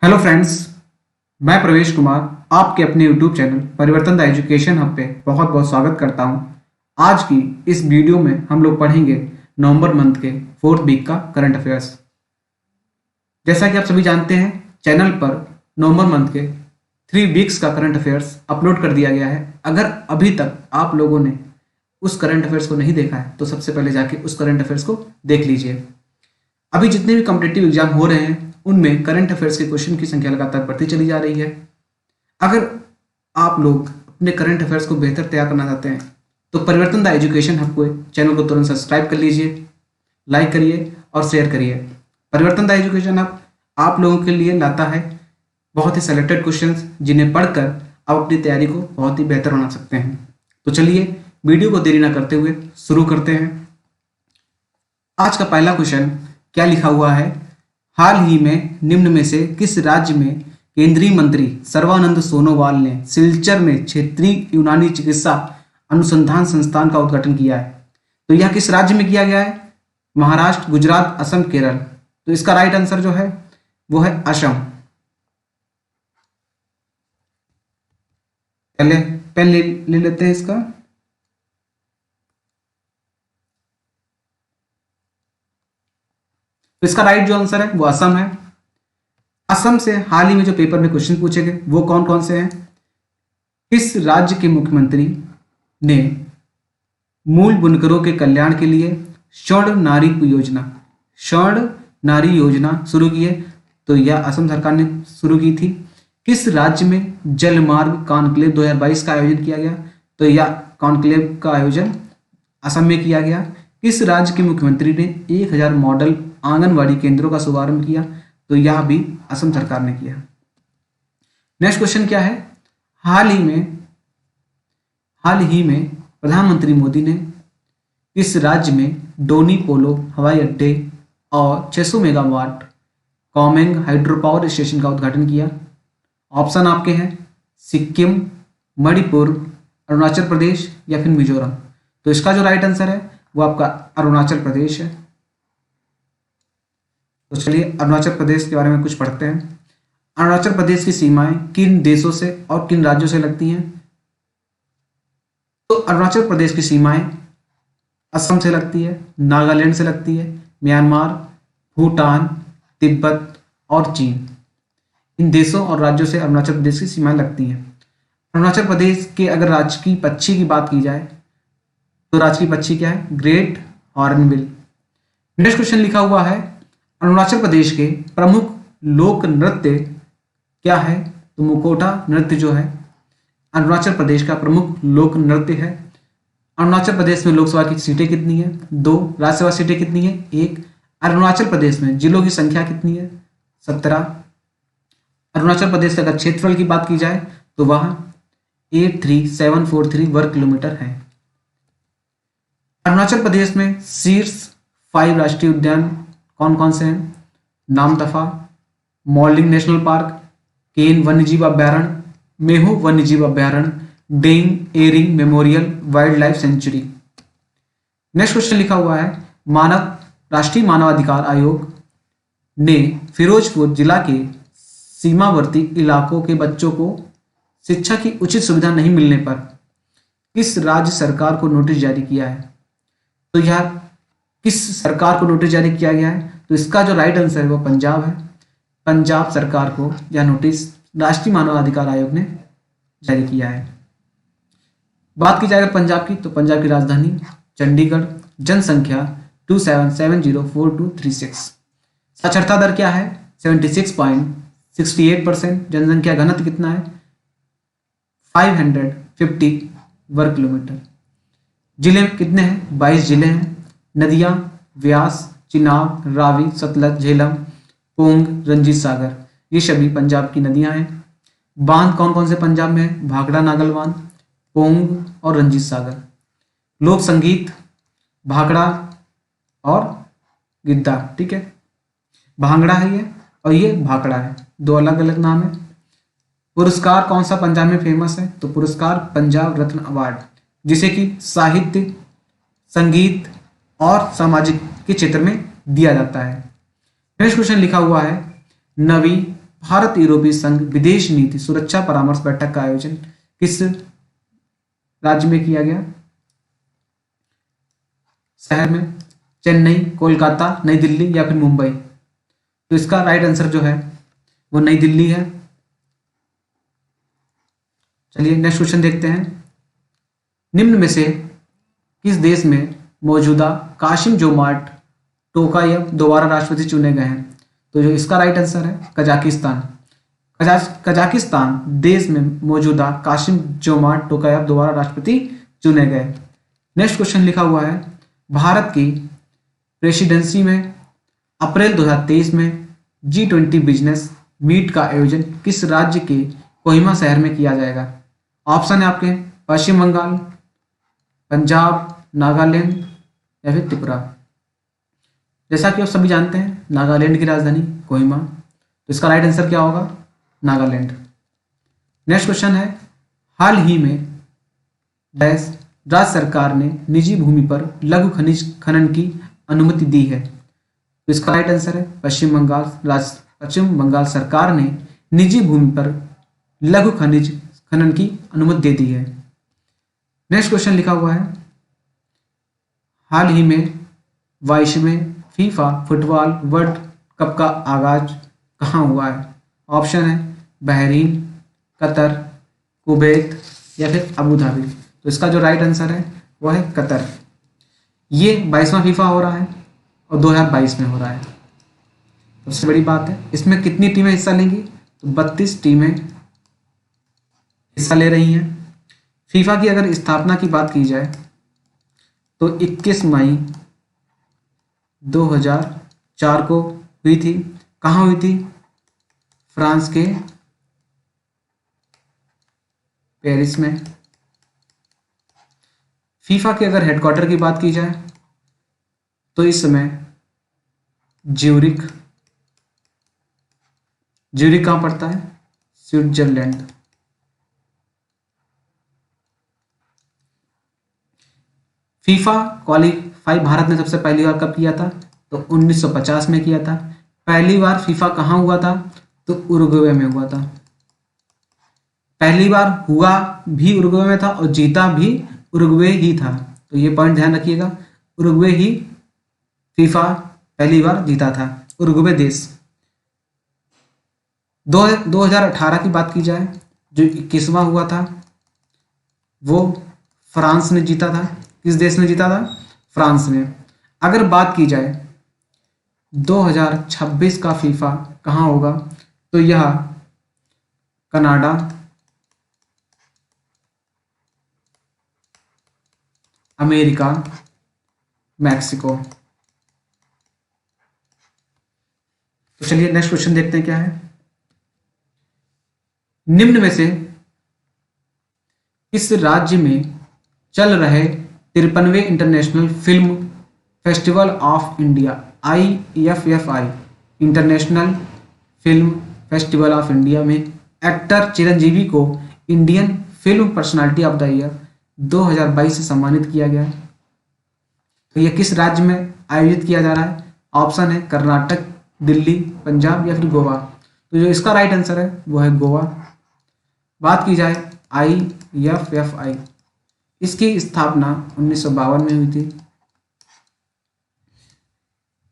Hello friends, मैं प्रवेश कुमार आपके अपने यूट्यूब चैनल परिवर्तन द एजुकेशन हब पे बहुत बहुत स्वागत करता हूं। आज की इस वीडियो में हम लोग पढ़ेंगे नवंबर मंथ के 4th वीक का करंट अफेयर्स। जैसा कि आप सभी जानते हैं, चैनल पर नवंबर मंथ के 3 वीक्स का करंट अफेयर्स अपलोड कर दिया गया है। अगर अभी तक आप लोगों ने उस करंट अफेयर्स को नहीं देखा है तो सबसे पहले जाके उस करंट अफेयर्स को देख लीजिए। अभी जितने भी कॉम्पिटिटिव एग्जाम हो रहे हैं उनमें करंट अफेयर्स के क्वेश्चन की संख्या लगातार बढ़ती चली जा रही है। अगर आप लोग अपने करंट अफेयर्स को बेहतर तैयार करना चाहते हैं तो परिवर्तन द एजुकेशन हब को चैनल को तुरंत सब्सक्राइब कर लीजिए, लाइक करिए और शेयर करिए। परिवर्तन द एजुकेशन हब आप लोगों के लिए लाता है बहुत ही सेलेक्टेड क्वेश्चंस जिन्हें पढ़कर आप अपनी तैयारी को बहुत ही बेहतर बना सकते हैं। तो चलिए वीडियो को देरी ना करते हुए शुरू करते हैं। आज का पहला क्वेश्चन क्या लिखा हुआ है? हाल ही में निम्न में से किस राज्य में केंद्रीय मंत्री सर्बानंद सोनोवाल ने सिलचर में क्षेत्रीय यूनानी चिकित्सा अनुसंधान संस्थान का उद्घाटन किया है? तो यह किस राज्य में किया गया है? महाराष्ट्र, गुजरात, असम, केरल। तो इसका राइट आंसर जो है वो है असम। पहले पेन ले लेते हैं इसका। तो इसका राइट जो आंसर है वो असम है। असम से हाल ही में जो पेपर में क्वेश्चन पूछे गए वो कौन कौन से हैं? किस राज्य के मुख्यमंत्री ने मूल बुनकरों के कल्याण के लिए स्वर्ण नारी योजना शुरू की है? तो यह असम सरकार ने शुरू की थी। किस राज्य में जलमार्ग कॉन्क्लेव 2022 का आयोजन किया गया? तो यह कॉन्क्लेव का आयोजन असम में किया गया। किस राज्य के मुख्यमंत्री ने 1000 मॉडल आंगनवाड़ी केंद्रों का शुभारंभ किया? तो यह भी असम सरकार ने किया। नेक्स्ट क्वेश्चन क्या है? हाल ही में प्रधानमंत्री मोदी ने किस राज्य में डोनी पोलो हवाई अड्डे और 600 मेगावाट कॉमेंग हाइड्रो पावर स्टेशन का उद्घाटन किया? ऑप्शन आपके हैं सिक्किम, मणिपुर, अरुणाचल प्रदेश या फिर मिजोरम। तो इसका जो राइट आंसर है वो आपका अरुणाचल प्रदेश है। तो चलिए अरुणाचल प्रदेश के बारे में कुछ पढ़ते हैं। अरुणाचल प्रदेश की सीमाएं किन देशों से और किन राज्यों से लगती हैं? तो अरुणाचल प्रदेश की सीमाएं असम से लगती है, नागालैंड से लगती है, म्यांमार, भूटान, तिब्बत और चीन। इन देशों और राज्यों से अरुणाचल प्रदेश की सीमाएं लगती हैं। अरुणाचल प्रदेश के अगर राजकीय पक्षी की बात की जाए तो राजकीय पक्षी क्या है? Great hornbill. नेक्स्ट क्वेश्चन लिखा हुआ है अरुणाचल प्रदेश के प्रमुख लोक नृत्य क्या है? तो मुकोटा नृत्य जो है अरुणाचल प्रदेश का प्रमुख लोक नृत्य है। अरुणाचल प्रदेश में लोकसभा की सीटें कितनी है? 2। राज्यसभा सीटें कितनी है? 1। अरुणाचल प्रदेश में जिलों की संख्या कितनी है? 17। अरुणाचल प्रदेश का अगर क्षेत्रफल की बात की जाए तो वह 83743 वर्ग किलोमीटर है। अरुणाचल प्रदेश में शीर्ष 5 राष्ट्रीय उद्यान कौन कौन से हैं? नामदफा, मॉर्लिंग नेशनल पार्क, केन वन्यजीव अभ्यारण्य, मेहू वन्यजीव अभ्यारण्य, Daying Ering memorial wildlife sanctuary. Next question लिखा हुआ है राष्ट्रीय मानवाधिकार आयोग ने फिरोजपुर जिला के सीमावर्ती इलाकों के बच्चों को शिक्षा की उचित सुविधा नहीं मिलने पर किस राज्य सरकार को नोटिस जारी किया है? तो यह किस सरकार को नोटिस जारी किया गया है? तो इसका जो राइट आंसर है वो पंजाब है। पंजाब सरकार को यह नोटिस राष्ट्रीय मानवाधिकार आयोग ने जारी किया है। बात की जाए पंजाब की तो पंजाब की राजधानी चंडीगढ़, जनसंख्या 27704236। साक्षरता दर क्या है? 76.68%। जनसंख्या घनत्व कितना है? 550 वर्ग किलोमीटर। जिले कितने हैं? 22 जिले हैं। नदियां व्यास, चिनाब, रावी, सतलज, झेलम, पोंग, रंजीत सागर, ये सभी पंजाब की नदियां हैं। बांध कौन कौन से पंजाब में है? भाखड़ा नागल बांध, पोंग और रंजीत सागर। लोक संगीत भाखड़ा और गिद्दा, ठीक है। भांगड़ा है ये और ये भाखड़ा है, 2 अलग अलग नाम है। पुरस्कार कौन सा पंजाब में फेमस है? तो पुरस्कार पंजाब रत्न अवार्ड, जिसे कि साहित्य, संगीत और सामाजिक के क्षेत्र में दिया जाता है। नेक्स्ट क्वेश्चन लिखा हुआ है नवी भारत यूरोपीय संघ विदेश नीति सुरक्षा परामर्श बैठक का आयोजन किस राज्य में किया गया? शहर में चेन्नई, कोलकाता, नई दिल्ली या फिर मुंबई? तो इसका राइट आंसर जो है वो नई दिल्ली है। चलिए नेक्स्ट क्वेश्चन देखते हैं। निम्न में से किस देश में मौजूदा कासिम जोमार्ट टोकायेव दोबारा राष्ट्रपति चुने गए हैं? तो जो इसका राइट आंसर है कजाकिस्तान। कजाकिस्तान देश में मौजूदा कासिम जोमार्ट टोकायेव दोबारा राष्ट्रपति चुने गए। नेक्स्ट क्वेश्चन लिखा हुआ है, भारत की प्रेसिडेंसी में अप्रैल 2023 में G20 बिजनेस मीट का आयोजन किस राज्य के कोहिमा शहर में किया जाएगा? ऑप्शन है आपके पश्चिम बंगाल, पंजाब, नागालैंड या फिर त्रिपुरा। जैसा कि आप सभी जानते हैं नागालैंड की राजधानी कोहिमा, तो इसका राइट आंसर क्या होगा? नागालैंड। नेक्स्ट क्वेश्चन है, हाल ही में डैश राज्य सरकार ने निजी भूमि पर लघु खनिज खनन की अनुमति दी है? तो इसका राइट आंसर है पश्चिम बंगाल सरकार ने निजी भूमि पर लघु खनिज खनन की अनुमति दे दी है। नेक्स्ट क्वेश्चन लिखा हुआ है, हाल ही में 22वें फीफा फुटबॉल वर्ल्ड कप का आगाज कहाँ हुआ है? ऑप्शन है बहरीन, कतर, कुवैत या फिर अबू धाबी। तो इसका जो राइट आंसर है वो है कतर। ये 22वां फीफा हो रहा है और 2022 में हो रहा है। सबसे बड़ी बात है, इसमें कितनी टीमें हिस्सा लेंगी? तो 32 टीमें हिस्सा ले रही हैं। फीफा की अगर स्थापना की बात की जाए तो 21 मई 2004 को हुई थी। कहाँ हुई थी? फ्रांस के पेरिस में। फीफा के अगर हेडक्वार्टर की बात की जाए तो इस समय ज्यूरिख कहाँ पड़ता है? स्विट्जरलैंड। फीफा क्वालिफाई भारत ने सबसे पहली बार कब किया था? तो 1950 में किया था। पहली बार फीफा कहाँ हुआ था? तो उरुग्वे में हुआ था। पहली बार हुआ भी उरुग्वे में था और जीता भी उरुग्वे ही था। तो ये पॉइंट ध्यान रखिएगा, उरुग्वे ही फीफा पहली बार जीता था, उरुग्वे देश। 2018 की बात की जाए, जो 21वां हुआ था, वो फ्रांस ने जीता था। किस देश ने जीता था? फ्रांस ने। अगर बात की जाए 2026 का फीफा कहाँ होगा, तो यह कनाडा, अमेरिका, मैक्सिको। तो चलिए नेक्स्ट क्वेश्चन देखते हैं क्या है। निम्न में से किस राज्य में चल रहे 53वें international film festival of India IFFI international film festival of India में एक्टर चिरंजीवी को Indian film personality of the year 2022 से सम्मानित किया गया? तो यह किस राज्य में आयोजित किया जा रहा है? ऑप्शन है कर्नाटक, दिल्ली, पंजाब या फिर गोवा। तो जो इसका राइट आंसर है वो है गोवा। बात की जाए IFFI, इसकी स्थापना 1952 में हुई थी।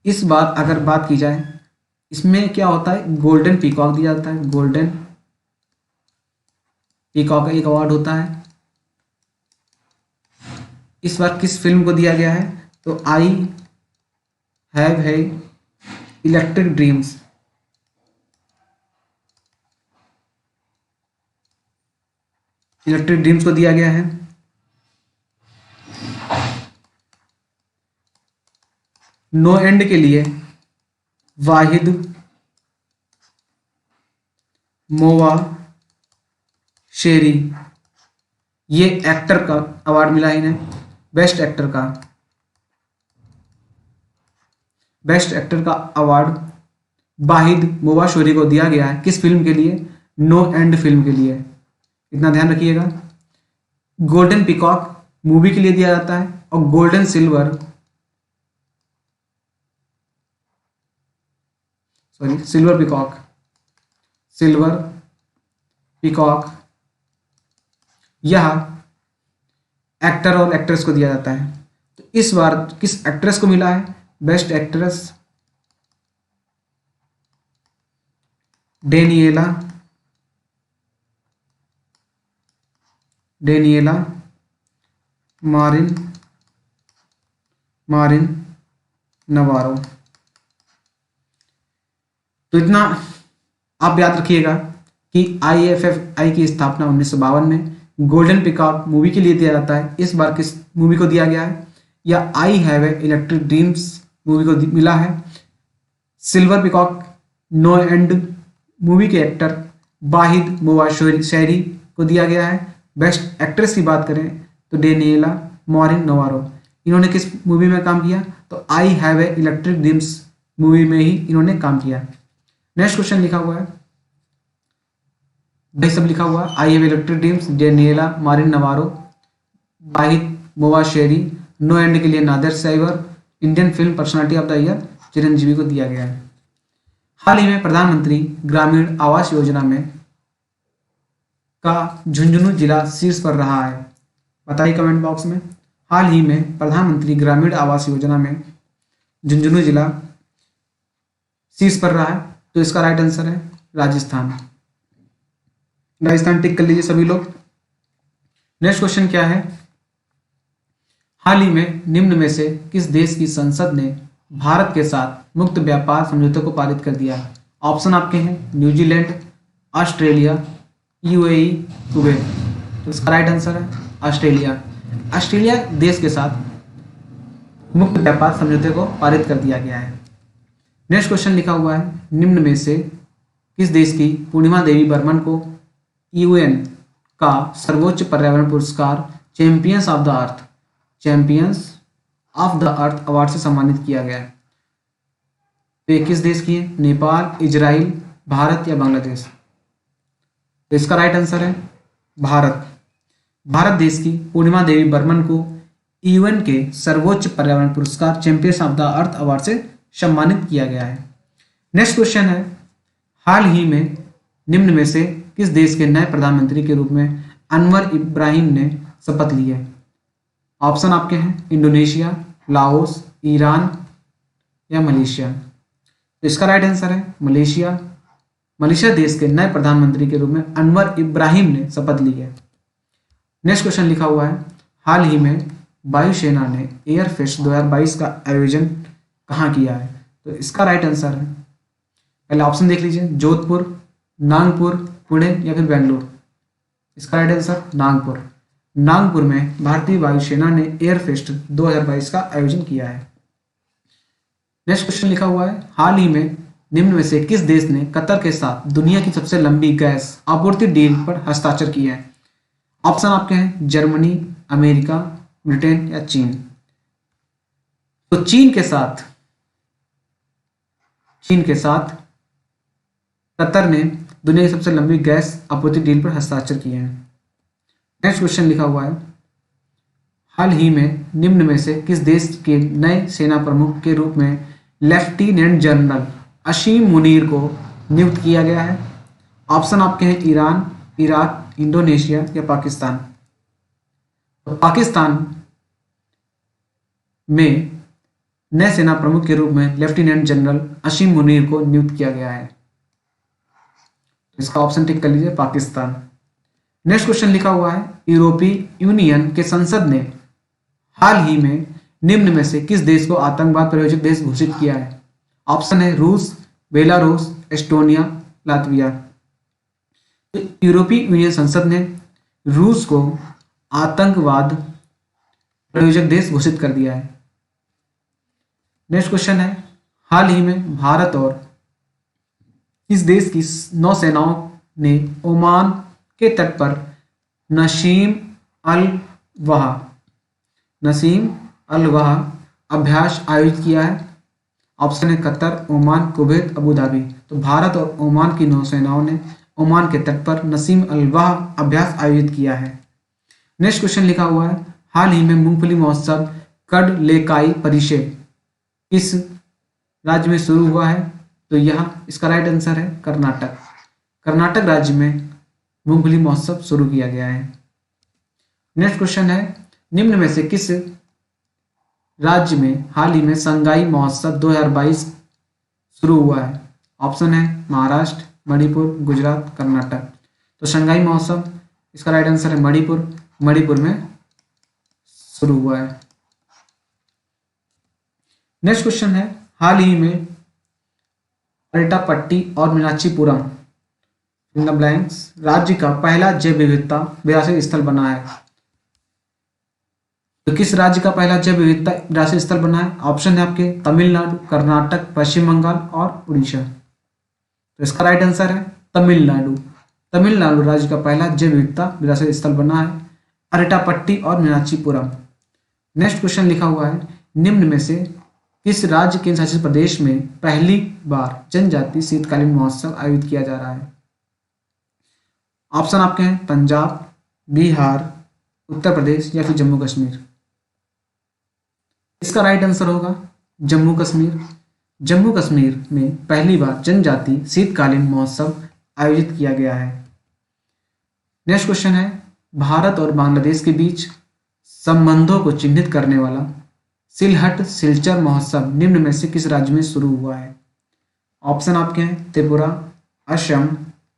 इस बार अगर बात की जाए, इसमें क्या होता है, गोल्डन पीकॉक दिया जाता है। गोल्डन पीकॉक एक अवार्ड होता है। इस बार किस फिल्म को दिया गया है? तो आई हैव है इलेक्ट्रिक ड्रीम्स। इलेक्ट्रिक ड्रीम्स को दिया गया है। नो एंड के लिए वाहिद मोवा शेरी, ये एक्टर का अवार्ड मिला इन्हें, बेस्ट एक्टर का अवार्ड वाहिद मोवा शेरी को दिया गया है। किस फिल्म के लिए? नो एंड फिल्म के लिए। इतना ध्यान रखिएगा। गोल्डन पीकॉक मूवी के लिए दिया जाता है और golden silver peacock silver peacock यह एक्टर और एक्ट्रेस को दिया जाता है। तो इस बार किस एक्ट्रेस को मिला है बेस्ट एक्ट्रेस? Daniela Marin नवारो। तो इतना आप याद रखिएगा कि IFFI की स्थापना 1952 में गोल्डन पीकॉक मूवी के लिए दिया जाता है। इस बार किस मूवी को दिया गया है? या I have a electric dreams movie को मिला है। Silver peacock no end movie के एक्टर वाहिद मुबाशरी को दिया गया है। बेस्ट एक्ट्रेस की बात करें तो डेनिएला मॉरिन नवारो। इन्होंने किस मूवी में काम किया? तो आई have a electric dreams movie में ही इन्होंने काम किया। नेक्स्ट क्वेश्चन लिखा हुआ है, वही सब लिखा हुआ है। I have electric dreams Daniela Marin Navarro, Wahid Mubashari, no end के लिए Nader Saeivar, Indian film personality of the year Chiranjeevi को दिया गया है। हाल ही में प्रधानमंत्री ग्रामीण आवास योजना में का झुंझुनू जिला शीर्ष पर रहा है। बताइए कमेंट बॉक्स में। हाल ही में प्रधानमंत्री ग्रामीण आवास योजना में झुंझुनू जिला शीर्ष पर रहा है। तो इसका राइट आंसर है राजस्थान। राजस्थान टिक कर लीजिए सभी लोग। नेक्स्ट क्वेश्चन क्या है? हाल ही में निम्न में से किस देश की संसद ने भारत के साथ मुक्त व्यापार समझौते को पारित कर दिया? ऑप्शन आपके हैं न्यूजीलैंड, ऑस्ट्रेलिया, UAE, कुवैत। तो इसका राइट आंसर है ऑस्ट्रेलिया। ऑस्ट्रेलिया देश के साथ मुक्त व्यापार समझौते को पारित कर दिया गया है। नेक्स्ट क्वेश्चन लिखा हुआ है, निम्न में से किस देश की पूर्णिमा देवी बर्मन को UN का सर्वोच्च पर्यावरण पुरस्कार champions of the earth award से सम्मानित किया गया है? तो ये किस देश की है? नेपाल, इजराइल, भारत या बांग्लादेश? तो इसका राइट आंसर है भारत। भारत देश की पूर्णिमा देवी बर्मन को UN के सर्वोच्च पर्यावरण पुरस्कार champions of the earth award से सम्मानित किया गया है। नेक्स्ट क्वेश्चन है, हाल ही में निम्न में से किस देश के नए प्रधानमंत्री के रूप में अनवर इब्राहिम ने शपथ ली है? ऑप्शन आपके हैं इंडोनेशिया, लाओस, ईरान या मलेशिया। तो इसका राइट आंसर है मलेशिया। मलेशिया देश के नए प्रधानमंत्री के रूप में अनवर इब्राहिम ने शपथ ली है। नेक्स्ट क्वेश्चन लिखा हुआ है, हाल ही में वायुसेना ने एयर फेस्ट 2022 का आयोजन कहाँ किया है? तो इसका राइट आंसर है, पहले ऑप्शन देख लीजिए, जोधपुर, नागपुर, पुणे या फिर बेंगलुरु। इसका राइट आंसर नागपुर। नागपुर में भारतीय वायुसेना ने एयर फेस्ट 2022 का आयोजन किया है। नेक्स्ट क्वेश्चन लिखा हुआ है, हाल ही में निम्न में से किस देश ने कतर के साथ दुनिया की सबसे लंबी गैस आपूर्ति डील पर हस्ताक्षर किए हैं? ऑप्शन आपके हैं जर्मनी, अमेरिका, ब्रिटेन या चीन। तो चीन के साथ कतर ने दुनिया की सबसे लंबी गैस आपूर्ति डील पर हस्ताक्षर किए हैं। नेक्स्ट क्वेश्चन लिखा हुआ है, हाल ही में निम्न में से किस देश के नए सेना प्रमुख के रूप में लेफ्टिनेंट जनरल असीम मुनीर को नियुक्त किया गया है? ऑप्शन आपके हैं ईरान, इराक, इंडोनेशिया या पाकिस्तान। तो पाकिस्तान में नए सेना प्रमुख के रूप में लेफ्टिनेंट जनरल असीम मुनीर को नियुक्त किया गया है। इसका ऑप्शन टिक कर लीजिए पाकिस्तान। नेक्स्ट क्वेश्चन लिखा हुआ है, यूरोपीय यूनियन के संसद ने हाल ही में निम्न में से किस देश को आतंकवाद प्रायोजक देश घोषित किया है? ऑप्शन है रूस, बेलारूस, एस्टोनिया, लातविया। तो यूरोपीय यूनियन संसद ने रूस को आतंकवाद प्रायोजक देश घोषित कर दिया है। नेक्स्ट क्वेश्चन है, हाल ही में भारत और किस देश की नौसेनाओं ने ओमान के तट पर नसीम अल वहा अभ्यास आयोजित किया है? ऑप्शन है Qatar, Oman, Kuwait, Abu Dhabi. तो भारत और ओमान की नौसेनाओं ने ओमान के तट पर नसीम अल वहा अभ्यास आयोजित किया है। नेक्स्ट क्वेश्चन लिखा हुआ है, हाल ही में मूंगफली महोत्सव कडलेकाई परिषद किस राज्य में शुरू हुआ है? तो यह इसका राइट आंसर है कर्नाटक। कर्नाटक राज्य में मूंगफली महोत्सव शुरू किया गया है? नेक्स्ट क्वेश्चन है, निम्न में से किस राज्य में हाल ही में संगाई महोत्सव 2022 शुरू हुआ है? ऑप्शन है महाराष्ट्र, मणिपुर, गुजरात, कर्नाटक। तो संगाई महोत्सव, इसका राइट आंसर है मणिपुर। मणिपुर में शुरू हुआ है। नेक्स्ट क्वेश्चन है, हाल ही में अरट्टापट्टी और मीनाक्षीपुरम इन द ब्लैंक्स राज्य का पहला जैव विविधता विरासत स्थल बना है। तो किस राज्य का पहला जैव विविधता विरासत स्थल बना है? ऑप्शन है आपके तमिलनाडु, कर्नाटक, पश्चिम बंगाल और उड़ीसा। तो इसका राइट आंसर है तमिलनाडु। तमिलनाडु राज्य का पहला जैव विविधता विरासत स्थल बना है अरट्टापट्टी और मीनाक्षीपुरम। नेक्स्ट क्वेश्चन लिखा हुआ है, निम्न में से किस राज्य केंद्र शासित प्रदेश में पहली बार जनजातीय शीतकालीन महोत्सव आयोजित किया जा रहा है? ऑप्शन आपके हैं पंजाब, बिहार, उत्तर प्रदेश या फिर जम्मू कश्मीर। इसका राइट आंसर होगा जम्मू कश्मीर। जम्मू कश्मीर में पहली बार जनजातीय शीतकालीन महोत्सव आयोजित किया गया है। नेक्स्ट क्वेश्चन है, भारत और बांग्लादेश के बीच संबंधों को चिन्हित करने वाला सिलहट सिलचर महोत्सव निम्न में से किस राज्य में शुरू हुआ है? ऑप्शन आपके हैं त्रिपुरा, असम,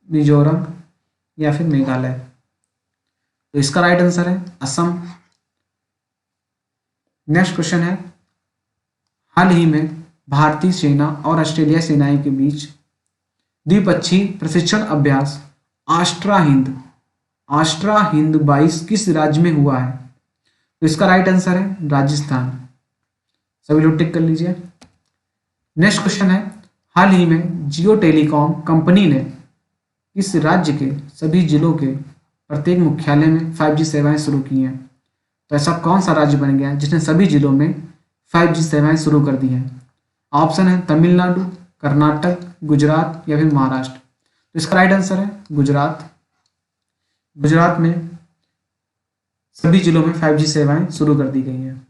मिजोरम या फिर मेघालय। तो इसका राइट आंसर है असम। नेक्स्ट क्वेश्चन है, हाल ही में भारतीय सेना और ऑस्ट्रेलिया सेनाएं के बीच द्विपक्षीय प्रशिक्षण अभ्यास आस्ट्रा हिंद 22 किस राज्य में हुआ है? तो इसका राइट आंसर है राजस्थान। सभी लोग टिक कर लीजिए। नेक्स्ट क्वेश्चन है, हाल ही में जियो टेलीकॉम कंपनी ने इस राज्य के सभी जिलों के प्रत्येक मुख्यालय में 5G सेवाएं शुरू की हैं। तो ऐसा कौन सा राज्य बन गया है जिसने सभी जिलों में 5G सेवाएं शुरू कर दी हैं? ऑप्शन है तमिलनाडु, कर्नाटक, गुजरात या फिर महाराष्ट्र। तो इसका राइट आंसर है गुजरात। गुजरात में सभी जिलों में 5G सेवाएं शुरू कर दी गई हैं।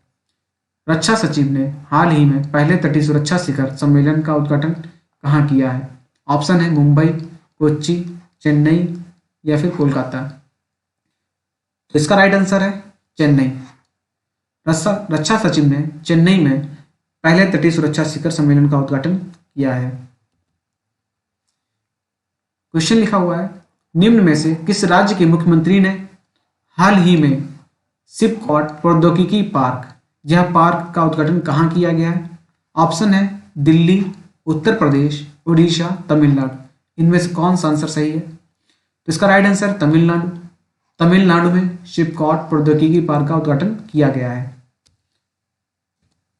रक्षा सचिव ने हाल ही में पहले तटीय सुरक्षा शिखर सम्मेलन का उद्घाटन कहाँ किया है? ऑप्शन है मुंबई, कोच्चि, चेन्नई या फिर कोलकाता। तो इसका राइट आंसर है चेन्नई। रक्षा सचिव ने चेन्नई में पहले तटीय सुरक्षा शिखर सम्मेलन का उद्घाटन किया है। क्वेश्चन लिखा हुआ है, निम्न में से किस राज्य के मुख्यमंत्री ने हाल ही में सिपकॉट प्रौद्योगिकी पार्क, यह पार्क का उद्घाटन कहाँ किया गया है? ऑप्शन है दिल्ली, उत्तर प्रदेश, उड़ीसा, तमिलनाडु। इनमें से कौन सा आंसर सही है? तो इसका राइट आंसर तमिलनाडु। तमिलनाडु में सिपकॉट प्रौद्योगिकी पार्क का उद्घाटन किया गया है।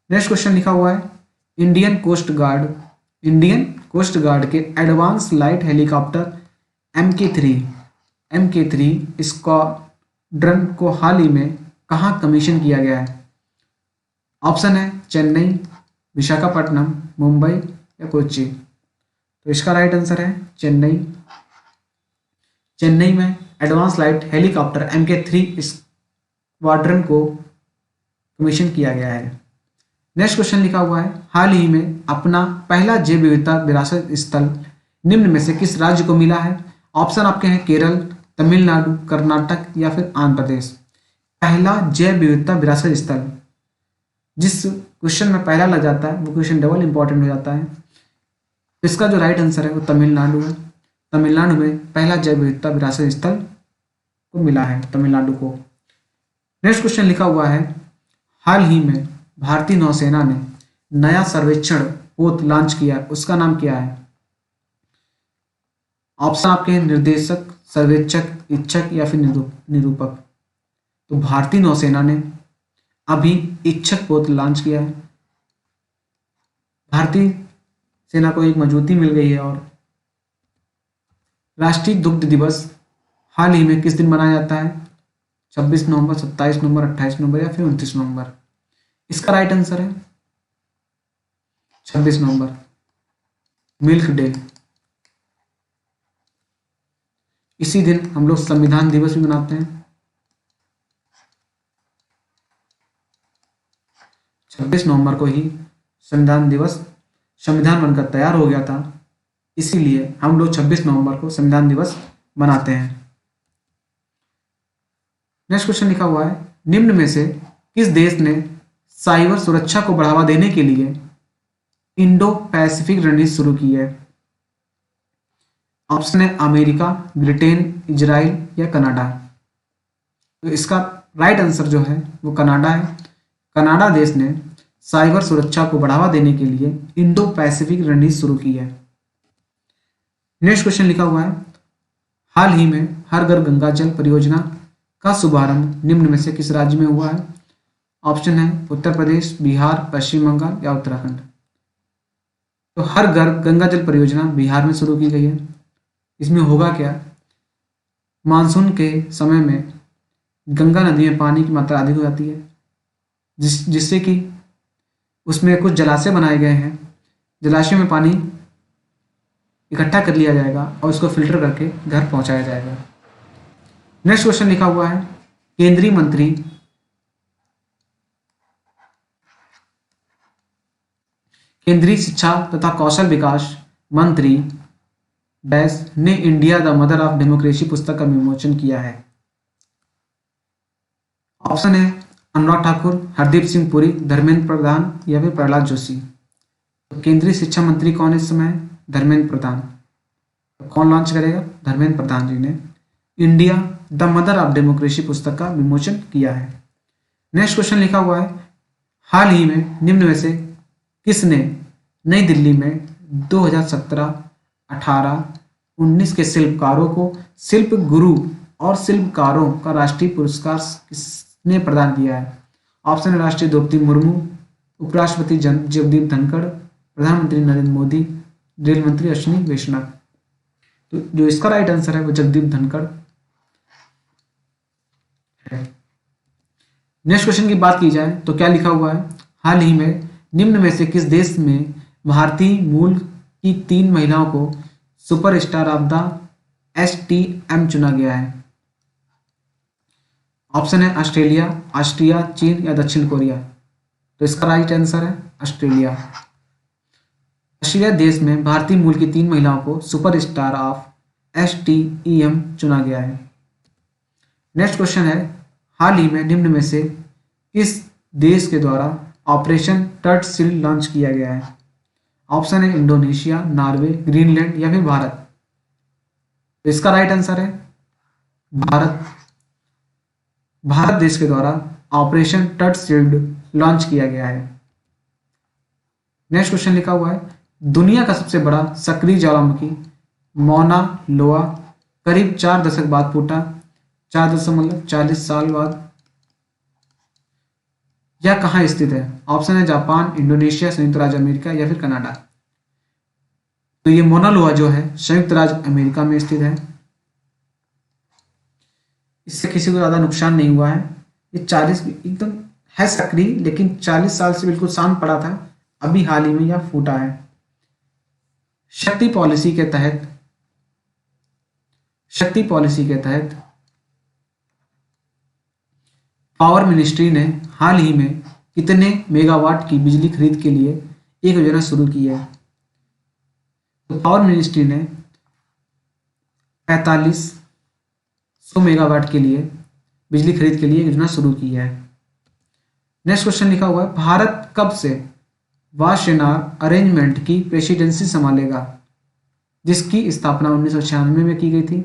नेक्स्ट क्वेश्चन लिखा हुआ है, इंडियन कोस्ट गार्ड के advance light helicopter MK3 squadron को हाल ही में कहाँ कमीशन किया गया है? ऑप्शन है चेन्नई, विशाखापट्टनम, मुंबई या कोच्चि। तो इसका राइट आंसर है चेन्नई। चेन्नई में advance light helicopter MK3 squadron को कमीशन किया गया है। नेक्स्ट क्वेश्चन लिखा हुआ है, हाल ही में अपना पहला जैव विविधता विरासत स्थल निम्न में से किस राज्य को मिला है? ऑप्शन आपके हैं केरल, तमिलनाडु, कर्नाटक या फिर आंध्र प्रदेश। पहला जैव विविधता विरासत स्थल, जिस क्वेश्चन में पहला लग जाता है वो क्वेश्चन डबल इंपॉर्टेंट हो जाता है। इसका जो राइट आंसर है वो तमिलनाडु है। तमिलनाडु में पहला जैव विविधता विरासत स्थल को मिला है तमिलनाडु को। नेक्स्ट क्वेश्चन लिखा हुआ है, हाल ही में भारतीय नौसेना ने नया सर्वेक्षण पोत लॉन्च किया, उसका नाम क्या है? ऑप्शन आपके हैं निर्देशक, सर्वेक्षक, इच्छक या फिर निरूपक। तो भारतीय नौसेना ने अभी इच्छक पोत लॉन्च किया है। भारतीय सेना को एक मजबूती मिल गई है। और राष्ट्रीय दुग्ध दिवस हाल ही में किस दिन मनाया जाता है? 26 नवंबर, 27 नवंबर, 28 नवंबर या फिर 29 नवंबर। इसका राइट आंसर है 26 नवंबर, मिल्क डे। इसी दिन हम लोग संविधान दिवस भी मनाते हैं। 26 नवंबर को ही संविधान बनकर तैयार हो गया था इसीलिए हम लोग 26 नवंबर को संविधान दिवस मनाते हैं। नेक्स्ट क्वेश्चन लिखा हुआ है, निम्न में से किस देश ने साइबर सुरक्षा को बढ़ावा देने के लिए इंडो पैसिफिक रणनीति शुरू की है? ऑप्शन है अमेरिका, ब्रिटेन, इजराइल या कनाडा। तो इसका राइट आंसर जो है वो कनाडा है। कनाडा देश ने साइबर सुरक्षा को बढ़ावा देने के लिए इंडो पैसिफिक रणनीति शुरू की है। नेक्स्ट क्वेश्चन लिखा हुआ है, हाल ही में हर घर गंगा जल परियोजना का शुभारंभ निम्न में से किस राज्य में हुआ है? ऑप्शन है उत्तर प्रदेश, बिहार, पश्चिम बंगाल या उत्तराखंड। तो हर घर गंगा जल परियोजना बिहार में शुरू की गई है। इसमें होगा क्या, मानसून के समय में गंगा नदी में पानी की मात्रा अधिक हो जाती है, जिससे कि उसमें कुछ जलाशय बनाए गए हैं। जलाशय में पानी इकट्ठा कर लिया जाएगा और उसको फिल्टर करके घर पहुंचाया जाएगा। नेक्स्ट क्वेश्चन लिखा हुआ है, केंद्रीय शिक्षा तथा कौशल विकास मंत्री डैश ने India the mother of democracy पुस्तक का विमोचन किया है? ऑप्शन है अनुराग ठाकुर, हरदीप सिंह पुरी, धर्मेंद्र प्रधान या फिर प्रहलाद जोशी। तो केंद्रीय शिक्षा मंत्री कौन इस समय? धर्मेंद्र प्रधान। तो कौन लॉन्च करेगा? धर्मेंद्र प्रधान जी ने India the mother of democracy पुस्तक का विमोचन किया है। नेक्स्ट क्वेश्चन लिखा हुआ है, हाल ही में निम्न में से किसने नई दिल्ली में 2017, 18, 19 के शिल्पकारों को शिल्प गुरु और शिल्पकारों का राष्ट्रीय पुरस्कार किसने प्रदान किया है? ऑप्शन है राष्ट्रीय द्रौपदी मुर्मू, उपराष्ट्रपति जगदीप धनखड़, प्रधानमंत्री नरेंद्र मोदी, रेल मंत्री अश्विनी वैष्णव। तो जो इसका राइट आंसर है वो जगदीप धनखड़ है। नेक्स्ट क्वेश्चन की बात की जाए तो क्या लिखा हुआ है, हाल ही में निम्न में से किस देश में भारतीय मूल की 3 महिलाओं को सुपरस्टार ऑफ द STM चुना गया है? ऑप्शन है ऑस्ट्रेलिया, ऑस्ट्रिया, चीन या दक्षिण कोरिया। तो इसका राइट आंसर है ऑस्ट्रेलिया। ऑस्ट्रेलिया देश में भारतीय मूल की 3 महिलाओं को सुपरस्टार ऑफ STEM चुना गया है। नेक्स्ट क्वेश्चन है, हाल ही में निम्न में से किस देश के द्वारा ऑपरेशन टर्टसिल लॉन्च किया गया है? ऑप्शन है इंडोनेशिया, नॉर्वे, ग्रीनलैंड या फिर भारत। तो इसका राइट आंसर है भारत। भारत देश के द्वारा ऑपरेशन टर्टसिल लॉन्च किया गया है। नेक्स्ट क्वेश्चन लिखा हुआ है, दुनिया का सबसे बड़ा सक्रिय ज्वालामुखी मौना लोआ करीब 4 दशक बाद फूटा, 4.40 साल बाद। यह कहाँ स्थित है? ऑप्शन है जापान, इंडोनेशिया, संयुक्त राज्य अमेरिका या फिर कनाडा। तो ये मौना लोआ जो है संयुक्त राज्य अमेरिका में स्थित है। इससे किसी को ज्यादा नुकसान नहीं हुआ है। ये 40 एकदम है सक्रिय, लेकिन 40 साल से बिल्कुल शांत पड़ा था, अभी हाल ही में यह फूटा है। शक्ति पॉलिसी के तहत पावर मिनिस्ट्री ने हाल ही में कितने मेगावाट की बिजली खरीद के लिए एक योजना शुरू की है? तो पावर मिनिस्ट्री ने 4500 मेगावाट के लिए बिजली खरीद के लिए योजना शुरू की है। नेक्स्ट क्वेश्चन लिखा हुआ है, भारत कब से वासेनार अरेंजमेंट की प्रेसिडेंसी संभालेगा, जिसकी स्थापना 1996 में की गई थी?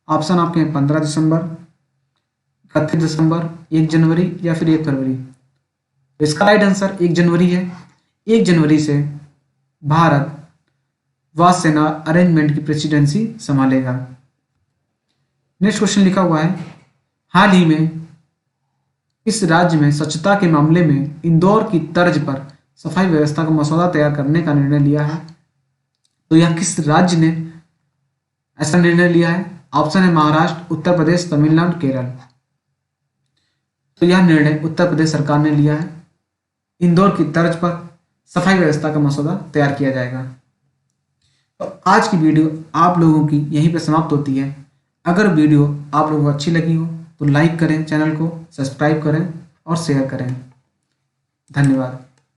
ऑप्शन आपके हैं 15 दिसंबर, 31 दिसंबर, 1 जनवरी या फिर 1 फरवरी। तो इसका राइट आंसर 1 जनवरी है। 1 जनवरी से भारत वासेना अरेंजमेंट की प्रेसिडेंसी संभालेगा। नेक्स्ट क्वेश्चन लिखा हुआ है, हाल ही में इस राज्य में स्वच्छता के मामले में इंदौर की तर्ज पर सफाई व्यवस्था का मसौदा तैयार करने का निर्णय लिया है? तो यह किस राज्य ने ऐसा निर्णय लिया है? ऑप्शन है महाराष्ट्र, उत्तर प्रदेश, तमिलनाडु, केरल। तो यह निर्णय उत्तर प्रदेश सरकार ने लिया है। इंदौर की तर्ज पर सफाई व्यवस्था का मसौदा तैयार किया जाएगा। तो आज की वीडियो आप लोगों की यहीं पर समाप्त होती है। अगर वीडियो आप लोगों को अच्छी लगी हो तो लाइक करें, चैनल को सब्सक्राइब करें और शेयर करें। धन्यवाद।